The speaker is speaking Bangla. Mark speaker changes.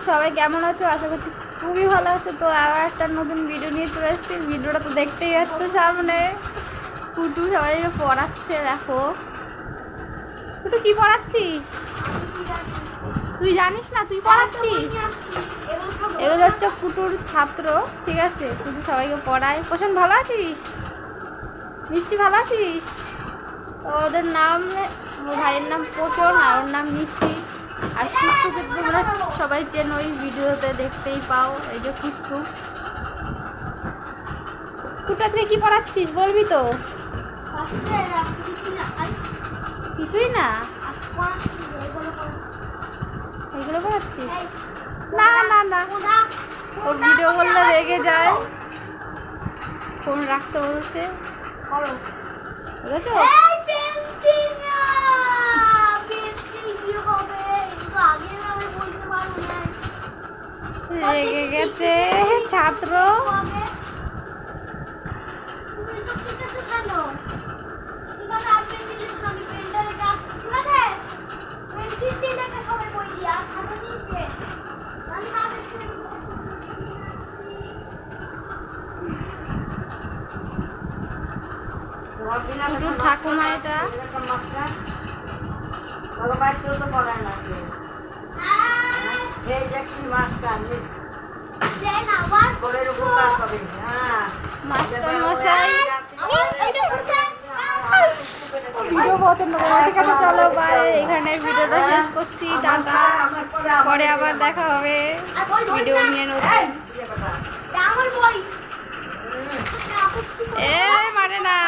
Speaker 1: সবাই কেমন আছো? আশা করছি খুবই ভালো আছো। তো আবার একটা নতুন ভিডিও নিয়ে চলে এসেছি। ভিডিওটা তো দেখতেই যাচ্ছ সামনে। কুটু সবাইকে পড়াচ্ছে, দেখো। কুটু কি পড়াচ্ছিস? তুই জানিস না? তুই পড়াচ্ছিস? এগুলো হচ্ছে কুটুর ছাত্র, ঠিক আছে? কুটু সবাইকে পড়ায়। পোষণ ভালো আছিস? মিষ্টি ভালো আছিস? তো ওদের নাম, ওর ভাইয়ের নাম পোষণ আর ওর নাম মিষ্টি। আর কুট্টুকে তোমরা সবাই চেন, ওই ভিডিওতে দেখতেই পাও। এই যে কুট্টু। কুট্টু আজকে কি পড়াচ্ছিস বলবি তো? কিছুই না, এইগুলো পড়াচ্ছিস? না না না, ও ভিডিও করলে রেগে যায়, ফোন রাখতে বলছে। বুঝেছো? রেগে গেছে ছাত্র। ঠাকুমা এটা মাস্টার মশাই। ভিডিও পছন্দ করো, ঠিক আছে? চলো বাই, এখানে ভিডিওটা শেষ করছি। টাটা, পরে আবার দেখা হবে ভিডিও নিয়ে নতুন। এ মানে না।